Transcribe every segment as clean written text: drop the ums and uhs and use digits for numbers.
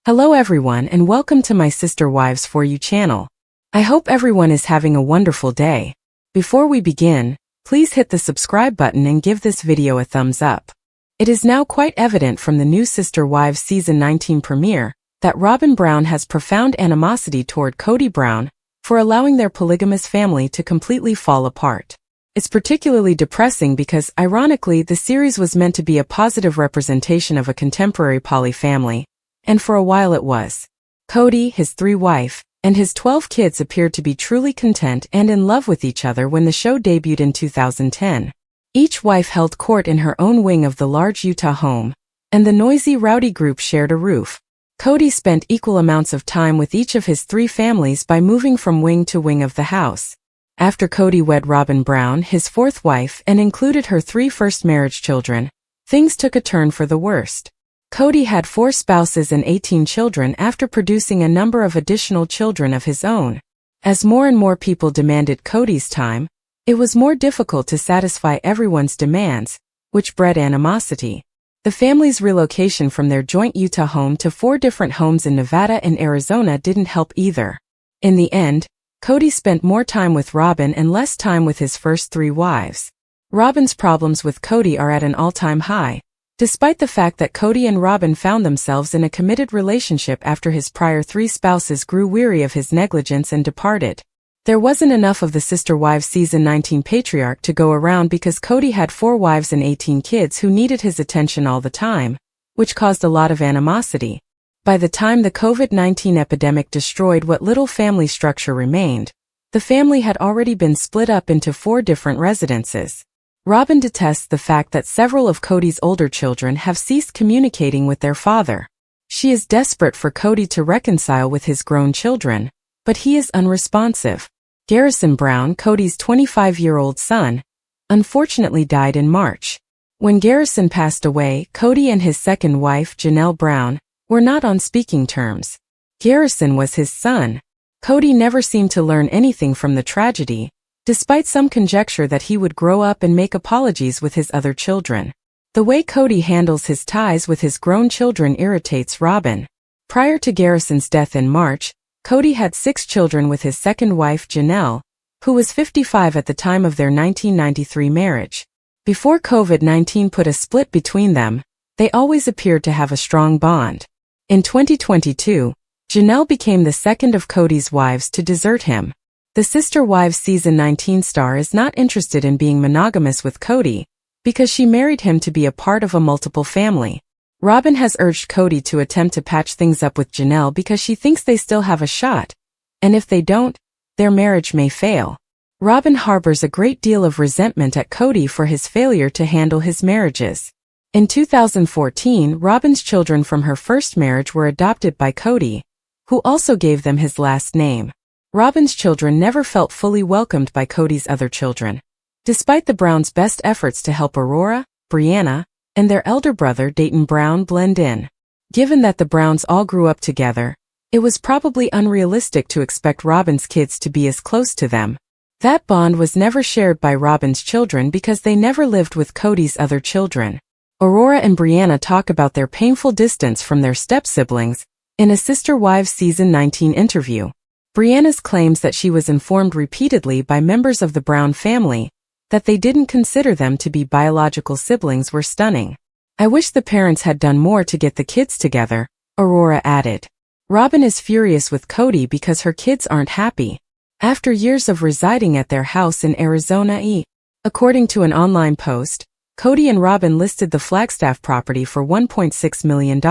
Hello everyone and welcome to my Sister Wives For You channel. I hope everyone is having a wonderful day. Before we begin, please hit the subscribe button and give this video a thumbs up. It is now quite evident from the new Sister Wives Season 19 premiere that Robyn Brown has profound animosity toward Kody Brown for allowing their polygamous family to completely fall apart. It's particularly depressing because, ironically, the series was meant to be a positive representation of a contemporary poly family, and for a while it was. Kody, his wife, and his 12 kids appeared to be truly content and in love with each other when the show debuted in 2010. Each wife held court in her own wing of the large Utah home, and the noisy, rowdy group shared a roof. Kody spent equal amounts of time with each of his 3 families by moving from wing to wing of the house. After Kody wed Robyn Brown, his 4th wife, and included her 3 first marriage children, things took a turn for the worst. Kody had 4 spouses and 18 children after producing a number of additional children of his own. As more and more people demanded Kody's time, it was more difficult to satisfy everyone's demands, which bred animosity. The family's relocation from their joint Utah home to 4 different homes in Nevada and Arizona didn't help either. In the end, Kody spent more time with Robyn and less time with his first 3 wives. Robyn's problems with Kody are at an all-time high, despite the fact that Kody and Robyn found themselves in a committed relationship after his prior 3 spouses grew weary of his negligence and departed. There wasn't enough of the Sister Wives Season 19 patriarch to go around because Kody had 4 wives and 18 kids who needed his attention all the time, which caused a lot of animosity. By the time the COVID-19 epidemic destroyed what little family structure remained, the family had already been split up into 4 different residences. Robyn detests the fact that several of Kody's older children have ceased communicating with their father. She is desperate for Kody to reconcile with his grown children, but he is unresponsive. Garrison Brown, Kody's 25-year-old son, unfortunately died in March. When Garrison passed away, Kody and his second wife, Janelle Brown, were not on speaking terms. Garrison was his son. Kody never seemed to learn anything from the tragedy, despite some conjecture that he would grow up and make apologies with his other children. The way Kody handles his ties with his grown children irritates Robyn. Prior to Garrison's death in March, Kody had 6 children with his second wife Janelle, who was 55 at the time of their 1993 marriage. Before COVID-19 put a split between them, they always appeared to have a strong bond. In 2022, Janelle became the second of Kody's wives to desert him. The Sister Wives Season 19 star is not interested in being monogamous with Kody because she married him to be a part of a multiple family. Robyn has urged Kody to attempt to patch things up with Janelle because she thinks they still have a shot, and if they don't, their marriage may fail. Robyn harbors a great deal of resentment at Kody for his failure to handle his marriages. In 2014, Robyn's children from her first marriage were adopted by Kody, who also gave them his last name. Robyn's children never felt fully welcomed by Kody's other children, despite the Browns' best efforts to help Aurora, Brianna, and their elder brother Dayton Brown blend in. Given that the Browns all grew up together, it was probably unrealistic to expect Robyn's kids to be as close to them. That bond was never shared by Robyn's children because they never lived with Kody's other children. Aurora and Brianna talk about their painful distance from their step-siblings in a Sister Wives Season 19 interview. Brianna's claims that she was informed repeatedly by members of the Brown family that they didn't consider them to be biological siblings were stunning. "I wish the parents had done more to get the kids together," Aurora added. Robyn is furious with Kody because her kids aren't happy. After years of residing at their house in Arizona, according to an online post, Kody and Robyn listed the Flagstaff property for $1.6 million.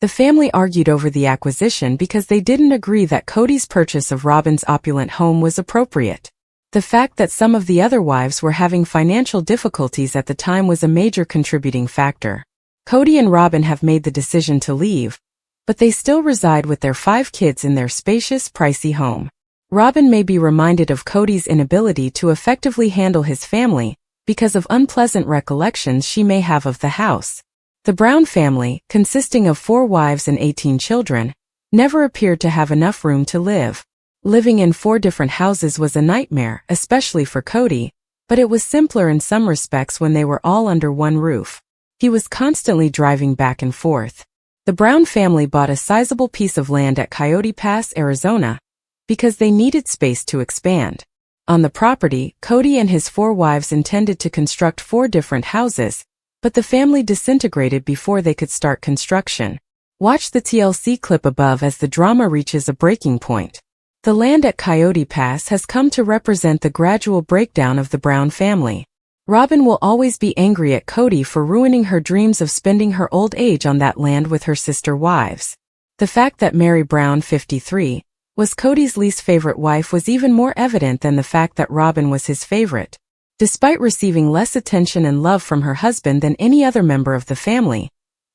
The family argued over the acquisition because they didn't agree that Kody's purchase of Robyn's opulent home was appropriate. The fact that some of the other wives were having financial difficulties at the time was a major contributing factor. Kody and Robyn have made the decision to leave, but they still reside with their 5 kids in their spacious, pricey home. Robyn may be reminded of Kody's inability to effectively handle his family because of unpleasant recollections she may have of the house. The Brown family, consisting of 4 wives and 18 children, never appeared to have enough room to live. Living in 4 different houses was a nightmare, especially for Kody, but it was simpler in some respects when they were all under one roof. He was constantly driving back and forth. The Brown family bought a sizable piece of land at Coyote Pass, Arizona, because they needed space to expand. On the property, Kody and his 4 wives intended to construct 4 different houses, but the family disintegrated before they could start construction. Watch the TLC clip above as the drama reaches a breaking point. The land at Coyote Pass has come to represent the gradual breakdown of the Brown family. Robyn will always be angry at Kody for ruining her dreams of spending her old age on that land with her sister wives. The fact that Mary Brown, 53, was Kody's least favorite wife was even more evident than the fact that Robyn was his favorite. Despite receiving less attention and love from her husband than any other member of the family,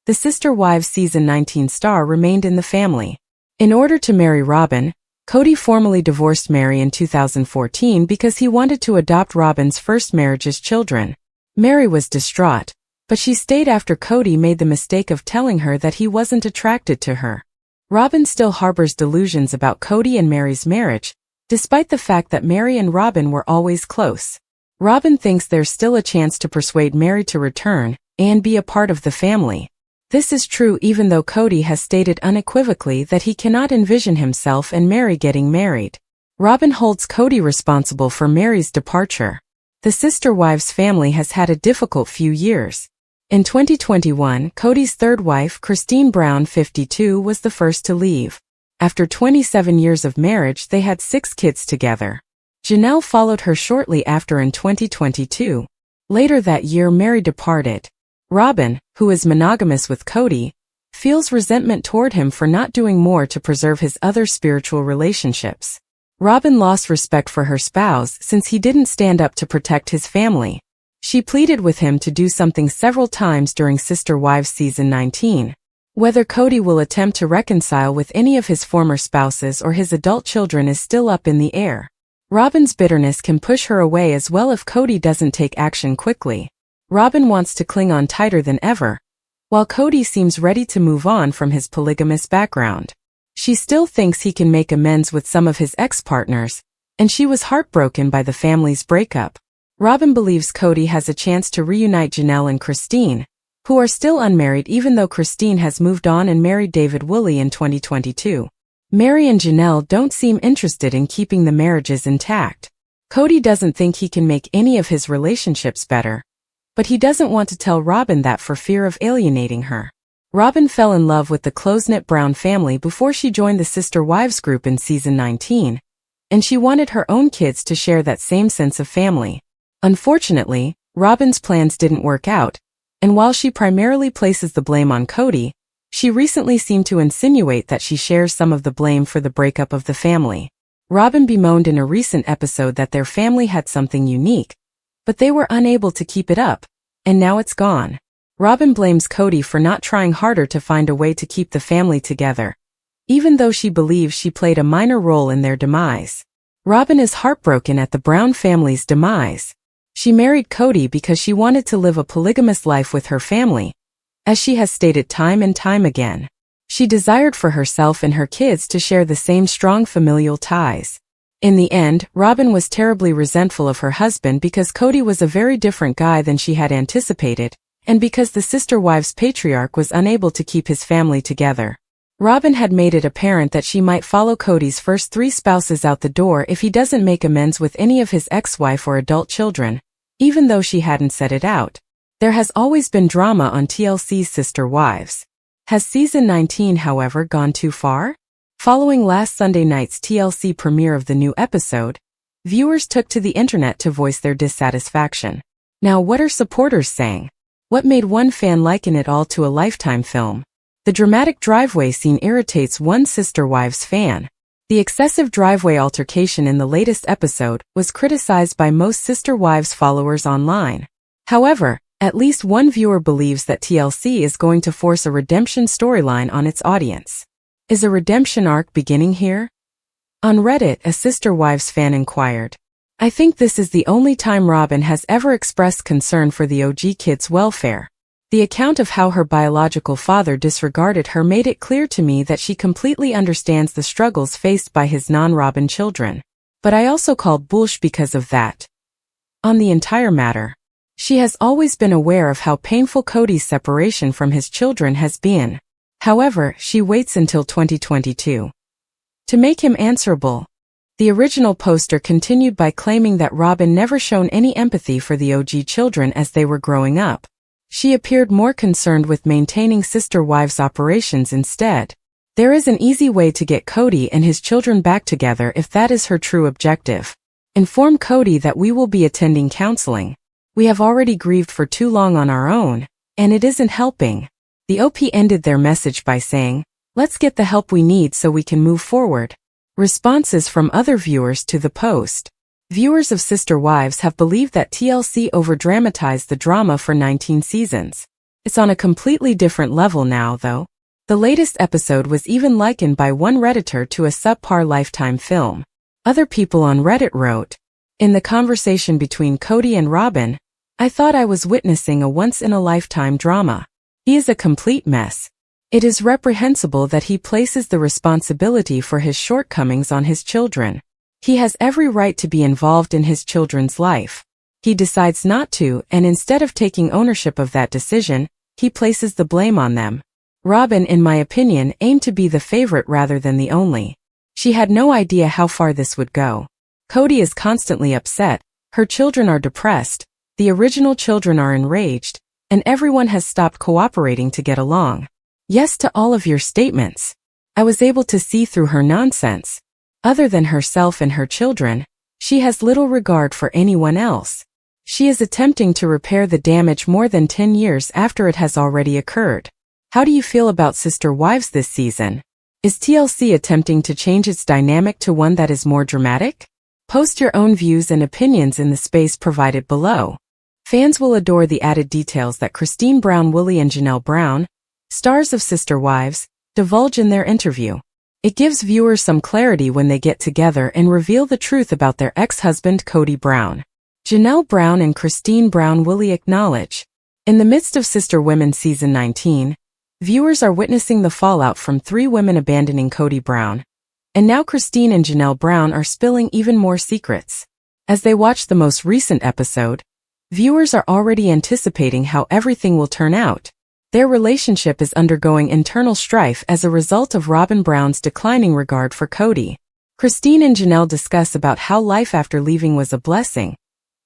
the Sister Wives season 19 star remained in the family. In order to marry Robyn, Kody formally divorced Mary in 2014 because he wanted to adopt Robyn's first marriage's children. Mary was distraught, but she stayed after Kody made the mistake of telling her that he wasn't attracted to her. Robyn still harbors delusions about Kody and Mary's marriage, despite the fact that Mary and Robyn were always close. Robyn thinks there's still a chance to persuade Mary to return and be a part of the family. This is true even though Kody has stated unequivocally that he cannot envision himself and Mary getting married. Robyn holds Kody responsible for Mary's departure. The Sister Wives family has had a difficult few years. In 2021, Kody's 3rd wife, Christine Brown, 52, was the first to leave. After 27 years of marriage, they had 6 kids together. Janelle followed her shortly after in 2022. Later that year, Mary departed. Robyn, who is monogamous with Kody, feels resentment toward him for not doing more to preserve his other spiritual relationships. Robyn lost respect for her spouse since he didn't stand up to protect his family. She pleaded with him to do something several times during Sister Wives season 19. Whether Kody will attempt to reconcile with any of his former spouses or his adult children is still up in the air. Robyn's bitterness can push her away as well if Kody doesn't take action quickly. Robyn wants to cling on tighter than ever, while Kody seems ready to move on from his polygamous background. She still thinks he can make amends with some of his ex-partners, and she was heartbroken by the family's breakup. Robyn believes Kody has a chance to reunite Janelle and Christine, who are still unmarried even though Christine has moved on and married David Woolley in 2022. Mary and Janelle don't seem interested in keeping the marriages intact. Kody doesn't think he can make any of his relationships better, but he doesn't want to tell Robyn that for fear of alienating her. Robyn fell in love with the close-knit Brown family before she joined the Sister Wives group in season 19, and she wanted her own kids to share that same sense of family. Unfortunately, Robyn's plans didn't work out, and while she primarily places the blame on Kody, she recently seemed to insinuate that she shares some of the blame for the breakup of the family. Robyn bemoaned in a recent episode that their family had something unique, but they were unable to keep it up, and now it's gone. Robyn blames Kody for not trying harder to find a way to keep the family together, even though she believes she played a minor role in their demise. Robyn is heartbroken at the Brown family's demise. She married Kody because she wanted to live a polygamous life with her family, as she has stated time and time again. She desired for herself and her kids to share the same strong familial ties. In the end, Robyn was terribly resentful of her husband because Kody was a very different guy than she had anticipated, and because the Sister Wives patriarch was unable to keep his family together. Robyn had made it apparent that she might follow Kody's first 3 spouses out the door if he doesn't make amends with any of his ex-wife or adult children, even though she hadn't said it out. There has always been drama on TLC's Sister Wives. Has season 19, however, gone too far? Following last Sunday night's TLC premiere of the new episode, viewers took to the internet to voice their dissatisfaction. Now, what are supporters saying? What made one fan liken it all to a Lifetime film? The dramatic driveway scene irritates one Sister Wives fan. The excessive driveway altercation in the latest episode was criticized by most Sister Wives followers online. However, at least one viewer believes that TLC is going to force a redemption storyline on its audience. Is a redemption arc beginning here? On Reddit, a Sister Wives fan inquired, "I think this is the only time Robyn has ever expressed concern for the OG kids' welfare. The account of how her biological father disregarded her made it clear to me that she completely understands the struggles faced by his non-Robyn children. But I also called bullsh because of that. On the entire matter, she has always been aware of how painful Kody's separation from his children has been. However, she waits until 2022 to make him answerable. The original poster continued by claiming that Robyn never shown any empathy for the OG children as they were growing up. She appeared more concerned with maintaining sister wives' operations instead. There is an easy way to get Kody and his children back together if that is her true objective. Inform Kody that we will be attending counseling. We have already grieved for too long on our own, and it isn't helping. The OP ended their message by saying, "Let's get the help we need so we can move forward." Responses from other viewers to the post. Viewers of Sister Wives have believed that TLC overdramatized the drama for 19 seasons. It's on a completely different level now, though. The latest episode was even likened by one Redditor to a subpar Lifetime film. Other people on Reddit wrote, "In the conversation between Kody and Robyn, I thought I was witnessing a once-in-a-lifetime drama. He is a complete mess. It is reprehensible that he places the responsibility for his shortcomings on his children. He has every right to be involved in his children's life. He decides not to, and instead of taking ownership of that decision, he places the blame on them. Robyn, in my opinion, aimed to be the favorite rather than the only. She had no idea how far this would go. Kody is constantly upset, her children are depressed, the original children are enraged, and everyone has stopped cooperating to get along. Yes to all of your statements. I was able to see through her nonsense. Other than herself and her children, she has little regard for anyone else. She is attempting to repair the damage more than 10 years after it has already occurred. How do you feel about Sister Wives this season? Is TLC attempting to change its dynamic to one that is more dramatic? Post your own views and opinions in the space provided below. Fans will adore the added details that Christine Brown Woolley and Janelle Brown, stars of Sister Wives, divulge in their interview. It gives viewers some clarity when they get together and reveal the truth about their ex-husband Kody Brown. Janelle Brown and Christine Brown Woolley acknowledge. In the midst of Sister Women Season 19, viewers are witnessing the fallout from 3 women abandoning Kody Brown, and now Christine and Janelle Brown are spilling even more secrets. As they watch the most recent episode, viewers are already anticipating how everything will turn out. Their relationship is undergoing internal strife as a result of Robyn Brown's declining regard for Kody. Christine and Janelle discuss about how life after leaving was a blessing,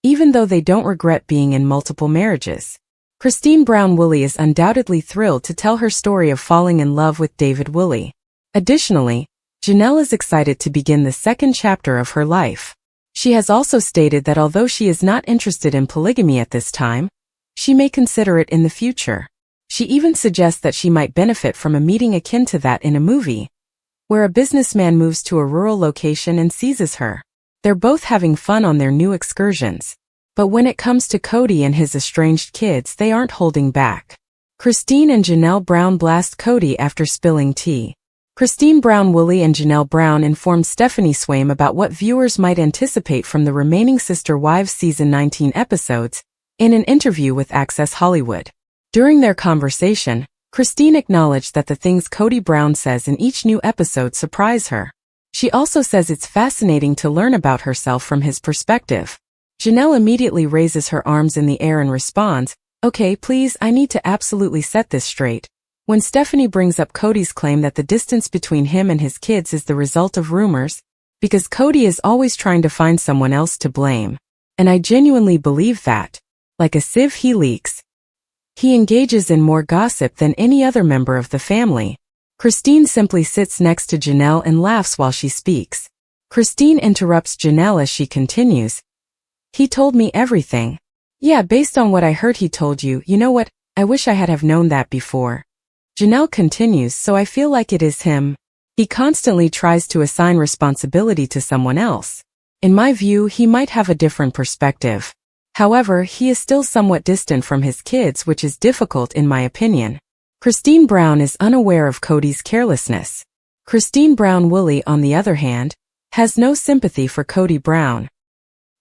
even though they don't regret being in multiple marriages. Christine Brown Woolley is undoubtedly thrilled to tell her story of falling in love with David Woolley. Additionally, Janelle is excited to begin the second chapter of her life. She has also stated that although she is not interested in polygamy at this time, she may consider it in the future. She even suggests that she might benefit from a meeting akin to that in a movie, where a businessman moves to a rural location and seizes her. They're both having fun on their new excursions. But when it comes to Kody and his estranged kids, they aren't holding back. Christine and Janelle Brown blast Kody after spilling tea. Christine Brown Woolley and Janelle Brown informed Stephanie Swaim about what viewers might anticipate from the remaining Sister Wives Season 19 episodes in an interview with Access Hollywood. During their conversation, Christine acknowledged that the things Kody Brown says in each new episode surprise her. She also says it's fascinating to learn about herself from his perspective. Janelle immediately raises her arms in the air and responds, "Okay, please, I need to absolutely set this straight." When Stephanie brings up Kody's claim that the distance between him and his kids is the result of rumors, because Kody is always trying to find someone else to blame. And I genuinely believe that. Like a sieve he leaks. He engages in more gossip than any other member of the family. Christine simply sits next to Janelle and laughs while she speaks. Christine interrupts Janelle as she continues. "He told me everything." "Yeah, based on what I heard he told you, you know what, I wish I had have known that before." Janelle continues, "So I feel like it is him. He constantly tries to assign responsibility to someone else. In my view, he might have a different perspective. However, he is still somewhat distant from his kids, which is difficult in my opinion." Christine Brown is unaware of Kody's carelessness. Christine Brown Woolley, on the other hand, has no sympathy for Kody Brown.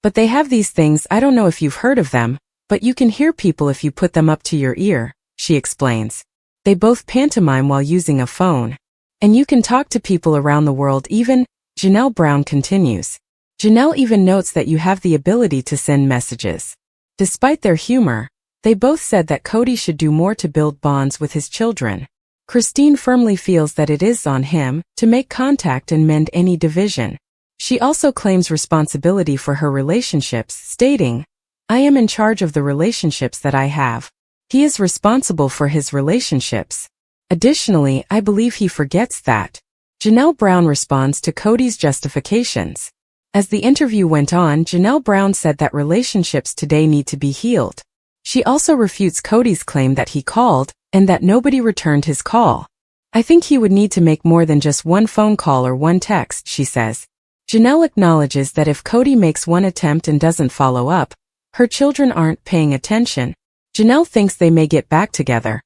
"But they have these things, I don't know if you've heard of them, but you can hear people if you put them up to your ear," she explains. They both pantomime while using a phone. "And you can talk to people around the world even," Janelle Brown continues. Janelle even notes that you have the ability to send messages. Despite their humor, they both said that Kody should do more to build bonds with his children. Christine firmly feels that it is on him to make contact and mend any division. She also claims responsibility for her relationships, stating, "I am in charge of the relationships that I have. He is responsible for his relationships." Additionally, I believe he forgets that. Janelle Brown responds to Kody's justifications. As the interview went on, Janelle Brown said that relationships today need to be healed. She also refutes Kody's claim that he called, and that nobody returned his call. "I think he would need to make more than just one phone call or one text," she says. Janelle acknowledges that if Kody makes one attempt and doesn't follow up, her children aren't paying attention. Janelle thinks they may get back together,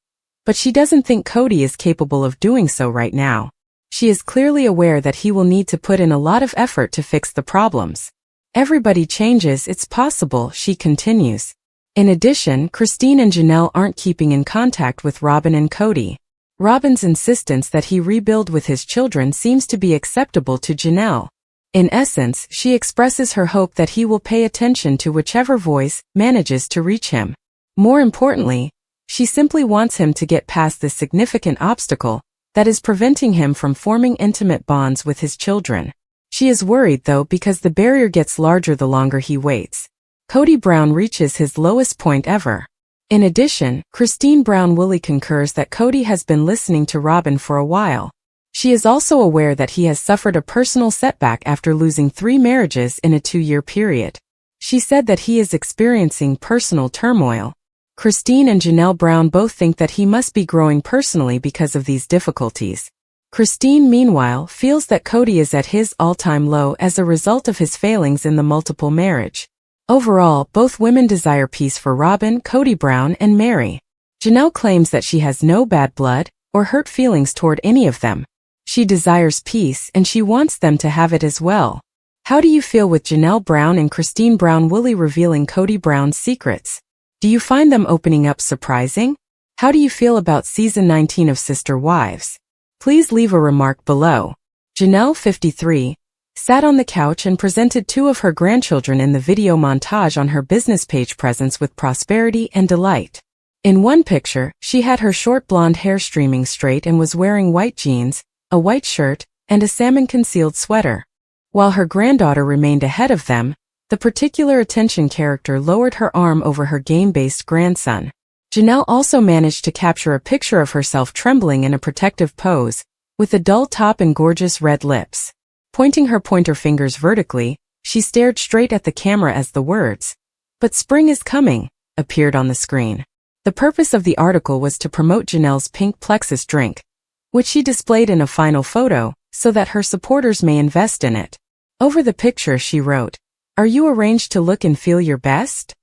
but she doesn't think Kody is capable of doing so right now. She is clearly aware that he will need to put in a lot of effort to fix the problems. "Everybody changes, it's possible," she continues. In addition, Christine and Janelle aren't keeping in contact with Robyn and Kody. Robyn's insistence that he rebuild with his children seems to be acceptable to Janelle. In essence, she expresses her hope that he will pay attention to whichever voice manages to reach him. More importantly, she simply wants him to get past this significant obstacle that is preventing him from forming intimate bonds with his children. She is worried, though, because the barrier gets larger the longer he waits. Kody Brown reaches his lowest point ever. In addition, Christine Brown-Woolley concurs that Kody has been listening to Robyn for a while. She is also aware that he has suffered a personal setback after losing 3 marriages in a 2-year period. She said that he is experiencing personal turmoil. Christine and Janelle Brown both think that he must be growing personally because of these difficulties. Christine, meanwhile, feels that Kody is at his all-time low as a result of his failings in the multiple marriage. Overall, both women desire peace for Robyn, Kody Brown, and Mary. Janelle claims that she has no bad blood or hurt feelings toward any of them. She desires peace and she wants them to have it as well. How do you feel with Janelle Brown and Christine Brown-Woolley revealing Kody Brown's secrets? Do you find them opening up surprising? How do you feel about Season 19 of Sister Wives? Please leave a remark below. Janelle, 53, sat on the couch and presented 2 of her grandchildren in the video montage on her business page Presents with Prosperity and Delight. In one picture, she had her short blonde hair streaming straight and was wearing white jeans, a white shirt, and a salmon-concealed sweater. While her granddaughter remained ahead of them, the particular attention character lowered her arm over her game-based grandson. Janelle also managed to capture a picture of herself trembling in a protective pose, with a dull top and gorgeous red lips. Pointing her pointer fingers vertically, she stared straight at the camera as the words, "But spring is coming," appeared on the screen. The purpose of the article was to promote Janelle's pink Plexus drink, which she displayed in a final photo, so that her supporters may invest in it. Over the picture she wrote, "Are you arranged to look and feel your best?"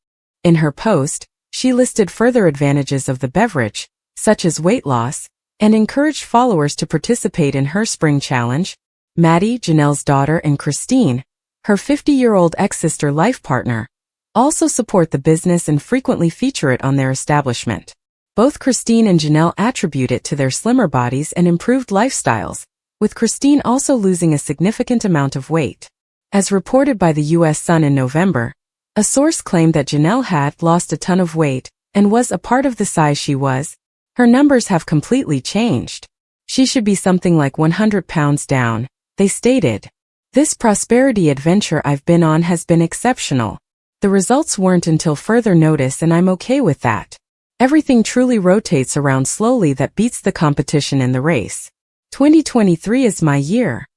In her post, she listed further advantages of the beverage, such as weight loss, and encouraged followers to participate in her spring challenge. Maddie, Janelle's daughter, and Christine, her 50-year-old ex-sister life partner, also support the business and frequently feature it on their establishment. Both Christine and Janelle attribute it to their slimmer bodies and improved lifestyles, with Christine also losing a significant amount of weight. As reported by the U.S. Sun in November, a source claimed that Janelle had lost a ton of weight and was a part of the size she was. Her numbers have completely changed. She should be something like 100 pounds down, they stated. "This prosperity adventure I've been on has been exceptional. The results weren't until further notice and I'm okay with that. Everything truly rotates around slowly that beats the competition in the race. 2023 is my year,"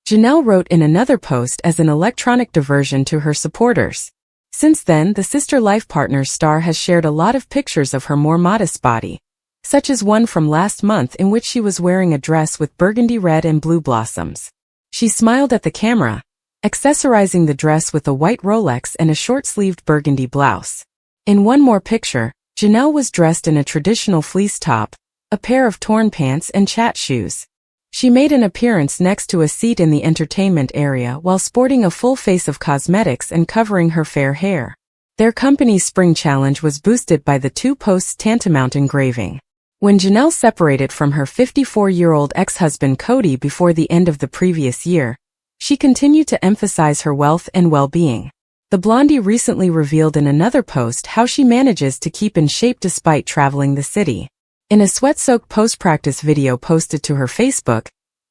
Janelle wrote in another post as an electronic diversion to her supporters. Since then, the Sister Life Partners star has shared a lot of pictures of her more modest body, such as one from last month in which she was wearing a dress with burgundy red and blue blossoms. She smiled at the camera, accessorizing the dress with a white Rolex and a short-sleeved burgundy blouse. In one more picture, Janelle was dressed in a traditional fleece top, a pair of torn pants and chat shoes. She made an appearance next to a seat in the entertainment area while sporting a full face of cosmetics and covering her fair hair. Their company's spring challenge was boosted by the 2 posts tantamount engraving. When Janelle separated from her 54-year-old ex-husband Kody before the end of the previous year, she continued to emphasize her wealth and well-being. The blondie recently revealed in another post how she manages to keep in shape despite traveling the city. In a sweat-soaked post-practice video posted to her Facebook,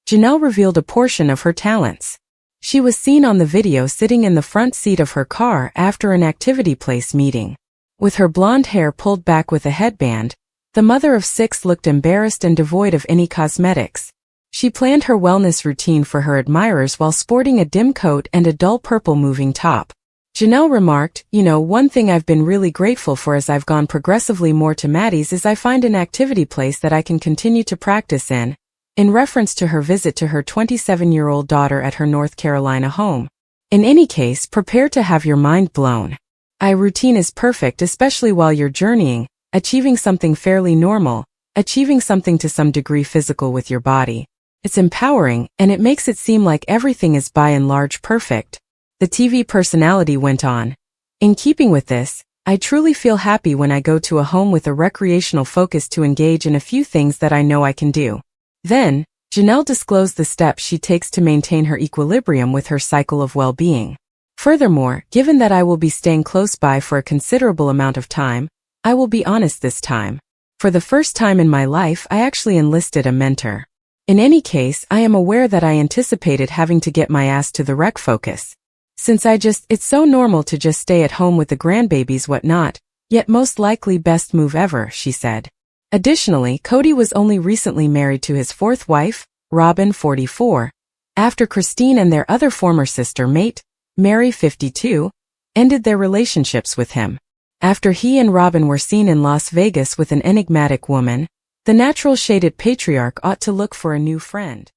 Janelle revealed a portion of her talents. She was seen on the video sitting in the front seat of her car after an activity place meeting. With her blonde hair pulled back with a headband, the mother of 6 looked embarrassed and devoid of any cosmetics. She planned her wellness routine for her admirers while sporting a dim coat and a dull purple moving top. Janelle remarked, one thing I've been really grateful for as I've gone progressively more to Maddie's is I find an activity place that I can continue to practice in reference to her visit to her 27-year-old daughter at her North Carolina home. In any case, prepare to have your mind blown. Our routine is perfect, especially while you're journeying, achieving something fairly normal, achieving something to some degree physical with your body. It's empowering, and it makes it seem like everything is by and large perfect. The TV personality went on. In keeping with this, I truly feel happy when I go to a home with a recreational focus to engage in a few things that I know I can do. Then, Janelle disclosed the steps she takes to maintain her equilibrium with her cycle of well-being. Furthermore, given that I will be staying close by for a considerable amount of time, I will be honest this time. For the first time in my life, I actually enlisted a mentor. In any case, I am aware that I anticipated having to get my ass to the rec focus. Since it's so normal to just stay at home with the grandbabies whatnot, yet most likely best move ever, she said. Additionally, Kody was only recently married to his 4th wife, Robyn, 44, after Christine and their other former sister mate, Mary, 52, ended their relationships with him. After he and Robyn were seen in Las Vegas with an enigmatic woman, the natural shaded patriarch ought to look for a new friend.